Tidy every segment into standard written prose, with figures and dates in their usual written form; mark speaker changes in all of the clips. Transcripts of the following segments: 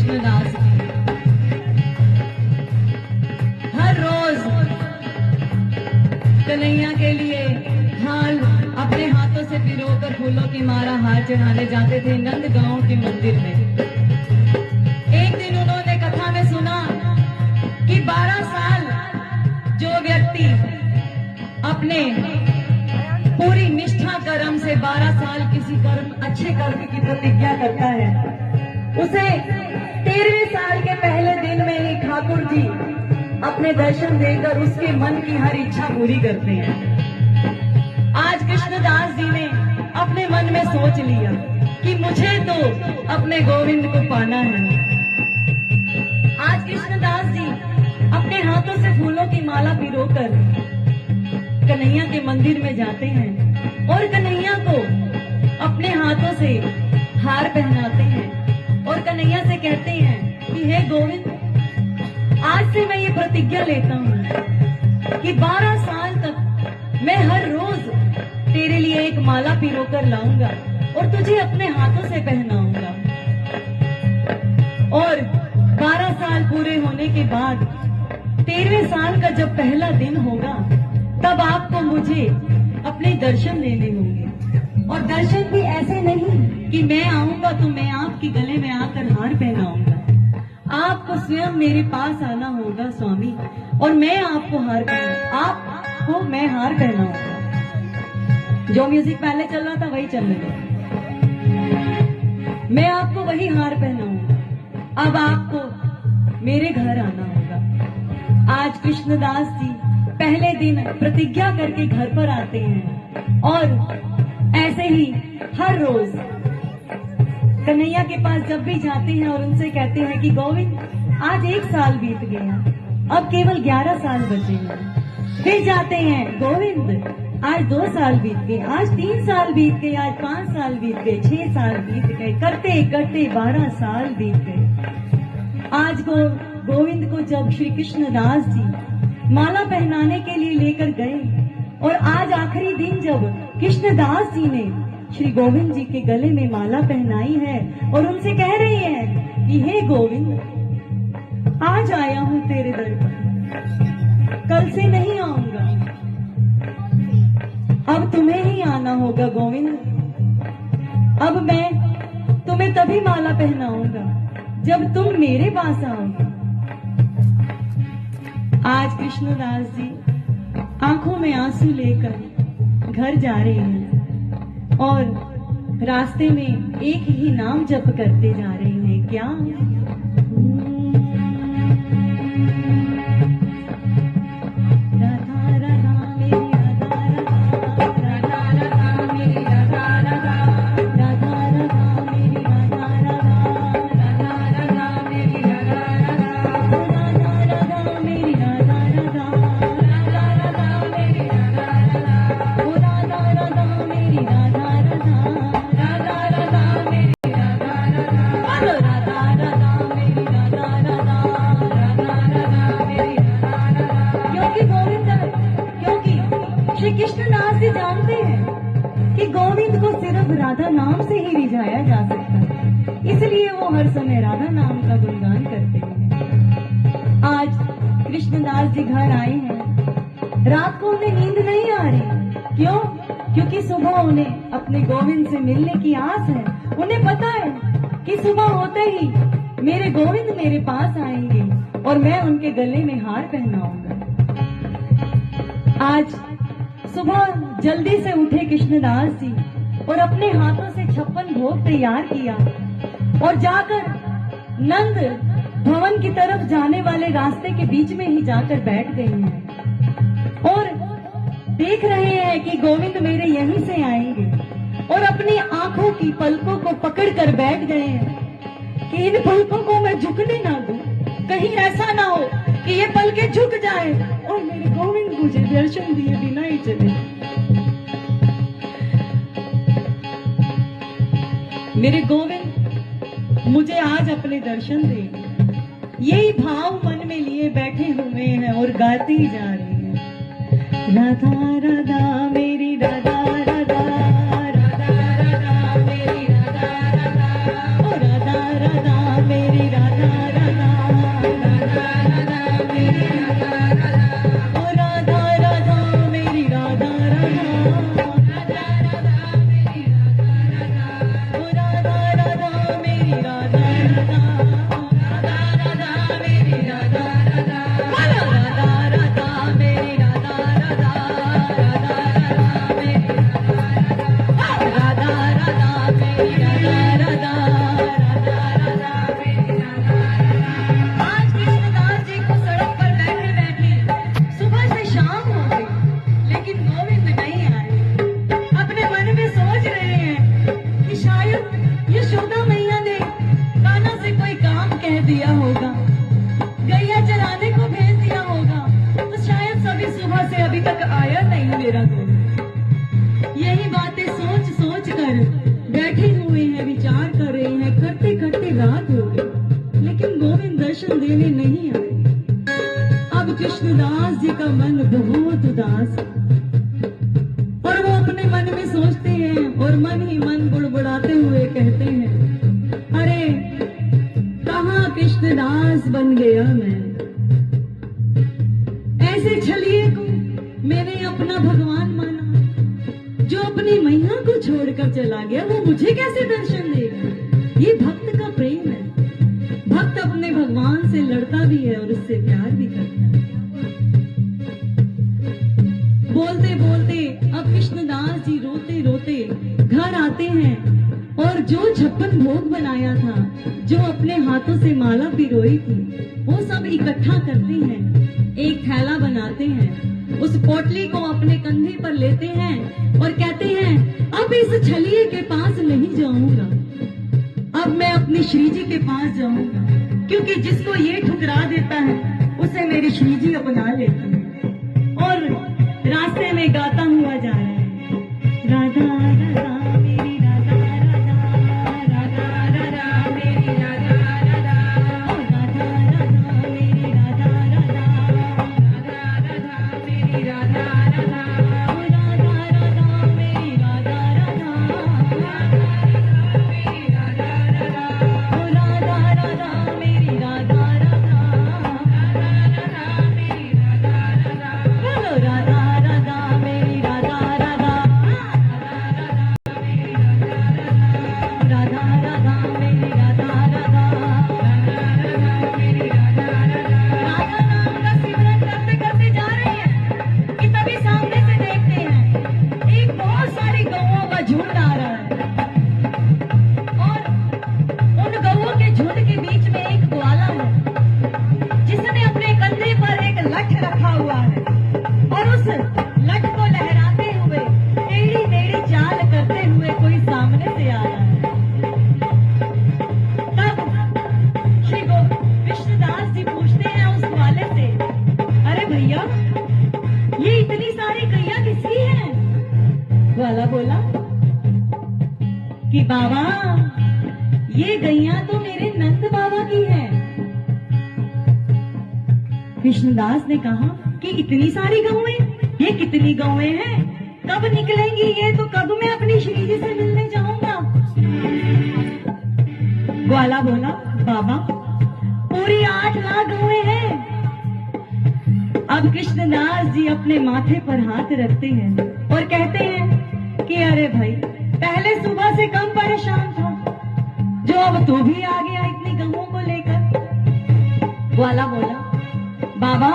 Speaker 1: कृष्णदास की। हर रोज कन्हैया के लिए हार अपने हाथों से पिरोकर फूलों की माला हार चढ़ाने जाते थे नंदगांव के मंदिर में। एक दिन उन्होंने कथा में सुना कि 12 साल जो व्यक्ति अपने पूरी निष्ठा कर्म से 12 साल किसी कर्म अच्छे कर्म की प्रतिज्ञा करता है, उसे 13वें साल के पहले दिन में ही ठाकुर जी अपने दर्शन देकर उसके मन की हर इच्छा पूरी करते हैं। आज कृष्णदास जी ने अपने मन में सोच लिया कि मुझे तो अपने गोविंद को पाना है। आज कृष्णदास जी अपने हाथों से फूलों की माला पिरोकर कन्हैया के मंदिर में जाते हैं और कन्हैया को अपने हाथों से हार पहनाते हैं और कन्हैया से कहते हैं कि हे गोविंद, आज से मैं ये प्रतिज्ञा लेता हूँ कि 12 साल तक मैं हर रोज तेरे लिए एक माला पिरोकर लाऊंगा और तुझे अपने हाथों से पहनाऊंगा। और 12 साल पूरे होने के बाद 13वें साल का जब पहला दिन होगा तब आपको मुझे अपने दर्शन देने होंगे। और दर्शन भी ऐसे नहीं कि मैं आऊंगा तो मैं आपके गले में आकर हार पहनाऊंगा। आपको स्वयं मेरे पास आना होगा स्वामी, और मैं आपको आपको मैं हार पहनाऊंगा। जो म्यूजिक पहले चल रहा था वही चल रहा है। मैं आपको वही हार पहनाऊंगा। अब आपको मेरे घर आना होगा। आज कृष्णदास जी पहले दिन प्रतिज्ञा करके घर पर आते हैं और ऐसे ही हर रोज कन्हैया के पास जब भी जाते हैं और उनसे कहते हैं कि गोविंद, आज 1 साल बीत गया, अब केवल 11 साल बचे हैं। फिर जाते हैं, गोविंद आज 2 साल बीत गए, आज 3 साल बीत गए, आज 5 साल बीत गए, 6 साल बीत गए, करते करते 12 साल बीत गए। आज गोविंद को जब श्री कृष्णदास जी माला पहनाने के लिए लेकर गए और आज आखिरी दिन जब कृष्णदास जी ने श्री गोविंद जी के गले में माला पहनाई है और उनसे कह रही है कि हे गोविंद, आज आया हूं तेरे दर पर, कल से नहीं आऊंगा, अब तुम्हें ही आना होगा गोविंद। अब मैं तुम्हें तभी माला पहनाऊंगा जब तुम मेरे पास आओगे। आज कृष्णदास जी आंखों में आंसू लेकर घर जा रहे हैं और रास्ते में एक ही नाम जप करते जा रहे हैं, क्या? कृष्णदास जी जानते हैं कि गोविंद को सिर्फ राधा नाम से ही रिझाया जा सकता है, इसलिए वो हर समय राधा नाम का गुणगान करते हैं। आज कृष्णदास जी घर आए हैं, रात को उन्हें नींद नहीं आ रही। क्यों? क्योंकि सुबह उन्हें अपने गोविंद से मिलने की आस है। उन्हें पता है कि सुबह होते ही मेरे गोविंद मेरे पास आएंगे और मैं उनके गले में हार पहनाऊंगा। आज सुबह जल्दी से उठे कृष्णदास जी और अपने हाथों से 56 भोग तैयार किया और जाकर नंद भवन की तरफ जाने वाले रास्ते के बीच में ही जाकर बैठ गए हैं और देख रहे हैं कि गोविंद मेरे यहीं से आएंगे और अपनी आंखों की पलकों को पकड़कर बैठ गए हैं कि इन पलकों को मैं झुकने ना दूं, कहीं ऐसा ना हो कि ये पलकें झुक जाए और मेरे गोविंद मुझे दर्शन दिए बिना ही चले। मेरे गोविंद मुझे आज अपने दर्शन दे, यही भाव मन में लिए बैठे हुए हैं और गाते ही जा रहे हैं। राधा राधा मेरी राधा राधा, राधा राधा मेरी राधा राधा, ओ राधा राधा मेरी राधा। दिया होगा, गैया चराने को भेज दिया होगा, तो शायद सभी सुबह से अभी तक आया नहीं मेरा गोविंद। यही बातें सोच सोच कर बैठे हुए हैं, विचार कर रहे हैं, करते करते रात हो गई, लेकिन गोविंद दर्शन देने नहीं आए। अब कृष्णदास जी का मन बहुत उदास है और वो अपने मन में सोचते हैं और मन ही मन बुड़बुड़ाते हुए कहते हैं, अरे कहाँ कृष्णदास बन गया मैं। ऐसे छलिए को मैंने अपना भगवान माना, जो अपनी मैया को छोड़कर चला गया वो मुझे कैसे दर्शन देगा। ये भक्त का प्रेम है, भक्त अपने भगवान से लड़ता भी है और उससे प्यार भी करता है। बोलते बोलते अब कृष्णदास जी रोते रोते घर आते हैं और जो 56 भोग बनाया था, जो अपने हाथों से माला पिरोई थी, वो सब इकट्ठा करते हैं, एक थैला बनाते हैं, उस पोटली को अपने कंधे पर लेते हैं और कहते हैं, अब इस छलिए के पास नहीं जाऊंगा, अब मैं अपनी श्री जी के पास जाऊंगा, क्योंकि जिसको ये ठुकरा देता है उसे मेरी श्री जी अपना लेती है। और रास्ते में गाता हुआ जा रहा है, राधा राधा मेरी राधा बोला कि बाबा ये गैया तो मेरे नंद बाबा की है। कृष्णदास ने कहा कि इतनी सारी गौएं, ये कितनी गौएं हैं, कब निकलेंगी ये, तो कब मैं अपनी श्री जी से मिलने जाऊंगा। ग्वाला बोला बाबा पूरी 8 लाख गौएं हैं। अब कृष्णदास जी अपने माथे पर हाथ रखते हैं और कहते हैं कि अरे भाई पहले सुबह से कम परेशान था, जो अब तू भी आ गया इतनी गौओं को लेकर। ग्वाला बोला बाबा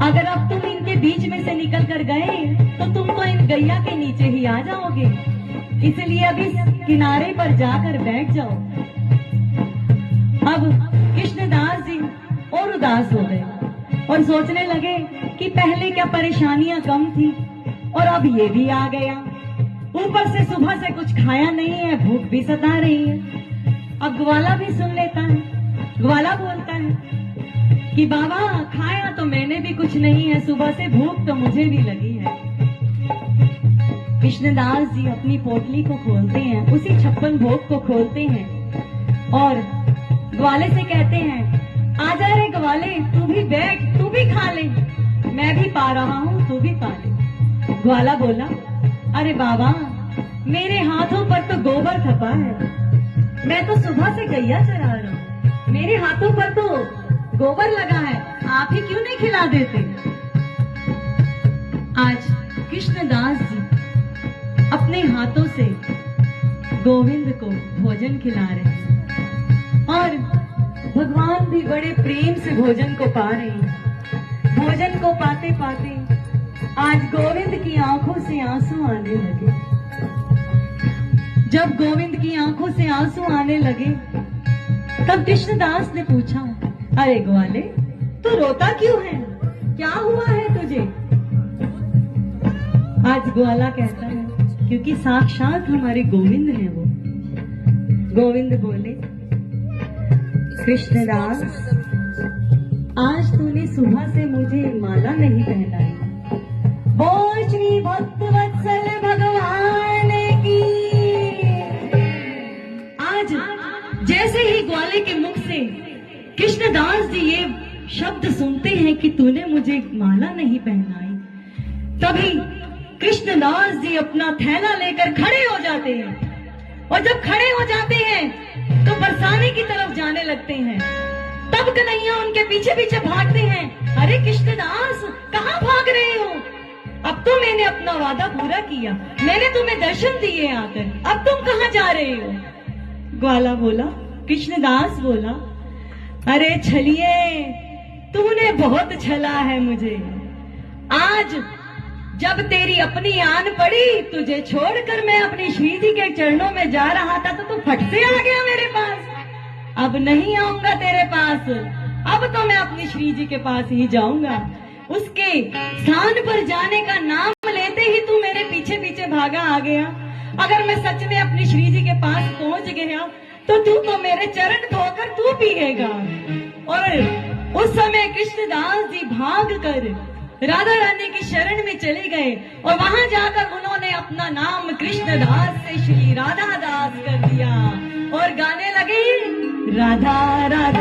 Speaker 1: अगर अब तुम इनके बीच में से निकल कर गए तो तुम तो इन गैया के नीचे ही आ जाओगे, इसलिए अब इस किनारे पर जाकर बैठ जाओ। अब कृष्णदास जी और उदास हो गए और सोचने लगे कि पहले क्या परेशानियां कम थी और अब ये भी आ गया, ऊपर से सुबह से कुछ खाया नहीं है, भूख भी सता रही है। अब ग्वाला भी सुन लेता है, ग्वाला बोलता है कि बाबा खाया तो मैंने भी कुछ नहीं है, सुबह से भूख तो मुझे भी लगी है। कृष्णदास जी अपनी पोटली को खोलते हैं, उसी 56 भोग को खोलते हैं और ग्वाले से कहते हैं आजा रे ग्वाले, तू भी बैठ, तू भी खा ले, मैं भी पा रहा हूँ, तू भी पा ले। ग्वाला बोला अरे बाबा मेरे हाथों पर तो गोबर थपा है, मैं तो सुबह से गैया चरा रहा हूँ, मेरे हाथों पर तो गोबर लगा है, आप ही क्यों नहीं खिला देते? आज कृष्णदास जी अपने हाथों से गोविंद को भोजन खिला रहे हैं और भगवान भी बड़े प्रेम से भोजन को पा रहे हैं। भोजन को पाते पाते आज गोविंद की आंखों से आंसू आने लगे। जब गोविंद की आंखों से आंसू आने लगे तब कृष्णदास ने पूछा, अरे ग्वाले, तू रोता क्यों है? क्या हुआ है तुझे? आज ग्वाला कहता है, क्योंकि साक्षात हमारे गोविंद हैं वो। गोविंद बोले, कृष्णदास, आज तूने सुबह से मुझे माला नहीं पहनाई। बोल श्री भक्त वत्सल भगवान की। आज जैसे ही ग्वाले के मुख से कृष्णदास जी ये शब्द सुनते हैं कि तूने मुझे माला नहीं पहनाई, तभी कृष्णदास जी अपना थैला लेकर खड़े हो जाते हैं और जब खड़े हो जाते हैं तो बरसाने की तरफ जाने लगते हैं। तब कन्हैया उनके पीछे पीछे भागते हैं। अरे कृष्णदास, कहाँ भाग रहे हो? अब तो मैंने अपना वादा पूरा किया, मैंने तुम्हें दर्शन दिए आकर, अब तुम कहाँ जा रहे हो? ग्वाला बोला, कृष्णदास बोला, अरे छलिए, तूने बहुत छला है मुझे। आज जब तेरी अपनी आन पड़ी, तुझे छोड़कर मैं अपनी श्री जी के चरणों में जा रहा था तो तू फट से आ गया मेरे पास। अब नहीं आऊंगा तेरे पास, अब तो मैं अपनी श्री जी के पास ही जाऊंगा। उसके स्थान पर जाने का नाम लेते ही तू मेरे पीछे पीछे भागा आ गया। अगर मैं सच में अपनी श्री जी के पास पहुंच गया तो तू तो मेरे चरण धोकर तू पिएगा। और उस समय कृष्णदास जी भाग कर राधा रानी की शरण में चले गए और वहां जाकर उन्होंने अपना नाम कृष्णदास से श्री राधा दास कर दिया और गाने लगे, राधा राधा